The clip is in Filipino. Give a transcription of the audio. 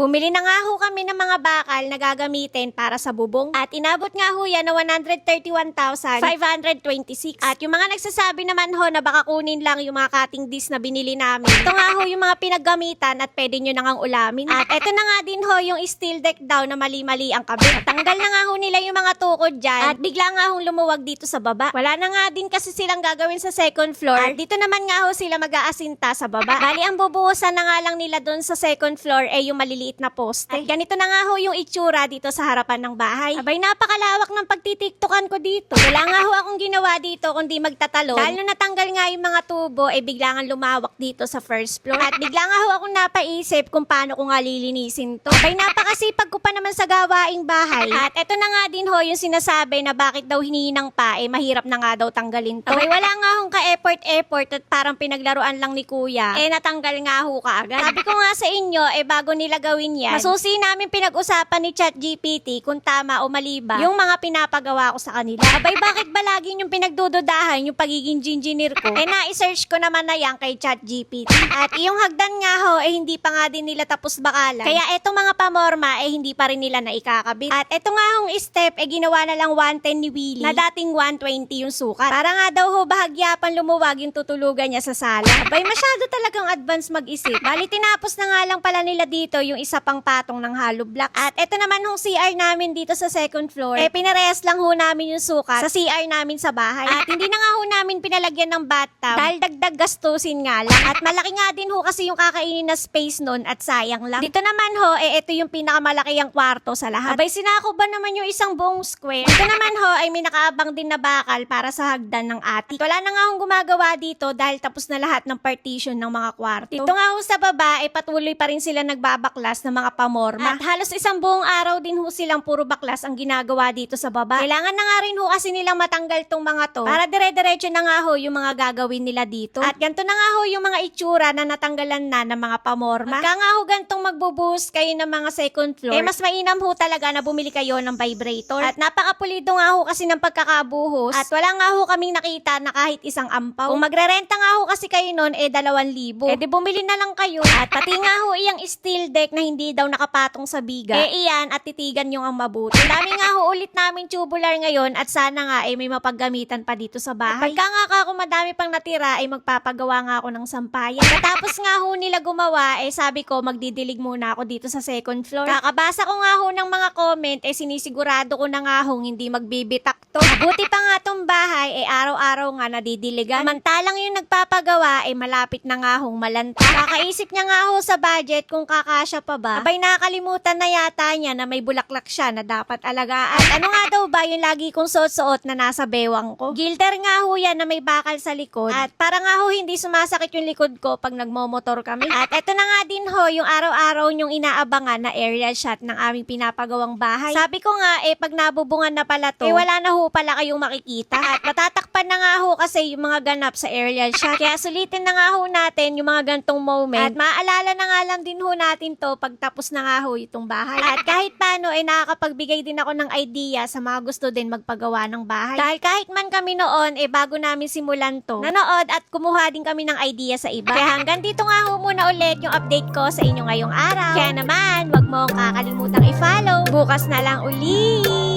Bumili na nga ho kami ng mga bakal na gagamitin para sa bubong. At inabot nga ho yan na 131,526. At yung mga nagsasabi naman ho na baka kunin lang yung mga cutting disc na binili namin. Ito nga ho yung mga pinaggamitan at pwede nyo nang ulamin. At ito na nga din ho yung steel deck daw na mali-mali ang kabit. Tanggal na nga ho nila yung mga tukod dyan. At bigla nga ho lumuwag dito sa baba. Wala na nga din kasi silang gagawin sa second floor. At dito naman nga ho sila mag-aasinta sa baba. Bali ang bubuhusan na nga lang nila doon sa second floor ay yung maliliit na poste. At ganito na nga ho yung itsura dito sa harapan ng bahay. Abay, napakalawak ng pagtitiktukan ko dito. Wala nga ho akong ginawa dito kundi magtatalon. Dahil nung natanggal nga yung mga tubo, bigla nga lumawak dito sa first floor. At bigla nga ho akong napaisip kung paano ko nga lilinisin to. Abay, napakasipag ko pa naman sa gawaing bahay. At eto na nga din ho yung sinasabi na bakit daw hinihinang pa, mahirap na nga daw tanggalin to. Abay, wala nga hong ka-effort at parang pinaglaruan lang ni kuya. Natanggal nga ho kaagad. Sabi ko nga sa inyo, bago nila gawin yan, masusi namin pinag-usapan ni ChatGPT kung tama o mali ba yung mga pinapagawa ko sa kanila. Abay, bakit ba lagi yung pinagdududahan yung pagiging engineer ko? Na-search ko naman na yan kay ChatGPT. At yung hagdan nga ho, hindi pa nga din nila tapos bakalan. Kaya etong mga pamorma, hindi pa rin nila na ikakabit. At eto nga hong step, ginawa na lang 110 ni Willie na dating 120 yung sukat. Para nga daw ho, bahagyapan lumuwag yung tutulugan niya sa sala. Abay, masyado talagang advance mag-isip. Bali, tinapos na nga lang pala nila dito yung isa pang patong ng hollow block. At eto naman hong CR namin dito sa second floor, pinarehas lang ho namin yung sukat sa CR namin sa bahay. At hindi na nga ho namin pinalagyan ng bathtub dahil dagdag gastusin nga lang. At malaki nga din ho kasi yung kakainin na space nun at sayang lang. Dito naman ho, ito yung pinakamalaki ang kwarto sa lahat. Abay, sinako ba naman yung isang buong square? Ito naman ho, may nakaabang din na bakal para sa hagdan ng attic. Wala na nga hong gumagawa dito dahil tapos na lahat ng partition ng mga kwarto. Dito nga ho sa baba, patuloy pa rin sila nagbabaklas ng mga pamorma. At halos isang buong araw din ho silang puro baklas ang ginagawa dito sa baba. Kailangan na nga rin ho kasi nilang matanggal tong mga to para dire-diretso na nga ho yung mga gagawin nila dito. At ganito na nga ho yung mga itsura na natanggalan na ng mga pamorma. Pagka nga ho gantong magbubuhos kayo ng mga second floor, mas mainam ho talaga na bumili kayo ng vibrator. At napakapulido nga ho kasi ng pagkakabuhos. At wala nga ho kaming nakita na kahit isang ampaw. Kung magrerenta nga ho kasi kayo nun, 2,000. Di bumili na lang kayo. At pati nga ho iyang steel deck na hindi daw nakapatong sa biga, iyan at titigan yung ang mabuti. Dami nga ho ulit namin tubular ngayon at sana nga may mapaggamitan pa dito sa bahay. Pagka nga ako madami pang natira, magpapagawa nga ako ng sampayan. Katapos nga ho nila gumawa, sabi ko magdidilig muna ako dito sa second floor. Kakabasa ko nga ho ng mga comment, sinisigurado ko na nga ho hindi magbibitak to. Buti pa nga tong bahay, araw-araw nga nadidiligan. Samantalang yung nagpapagawa, malapit na nga hong malanta. Kakaisip niya nga ho sa budget kung kakasya pa ba. Abay, nakakalimutan na yata niya na may bulaklak siya na dapat alagaan. At ano nga daw ba yung lagi kong suot-suot na nasa bewang ko? Gilder nga ho yan na may bakal sa likod. At para nga ho hindi sumasakit yung likod ko pag nagmomotor kami. At eto na nga din ho yung araw-araw yung inaabangan na aerial shot ng aming pinapagawang bahay. Sabi ko nga pag nabubungan na pala to, wala na ho pala kayong makikita. At matatakpan na nga ho kasi yung mga ganap sa aerial shot. Kaya sulitin na nga ho natin yung mga gantong moment. At maalala na nga lang din ho natin to pag tapos na nga ho itong bahay. At kahit paano nakakapagbigay din ako ng idea sa mga gusto din magpagawa ng bahay. Dahil kahit man kami noon bago namin simulan to, nanood at kumuha din kami ng idea sa iba. Kaya hanggang dito nga ho muna ulit yung update ko sa inyo ngayong araw. Kaya naman, wag mong kakalimutang i-follow. Bukas na lang uli!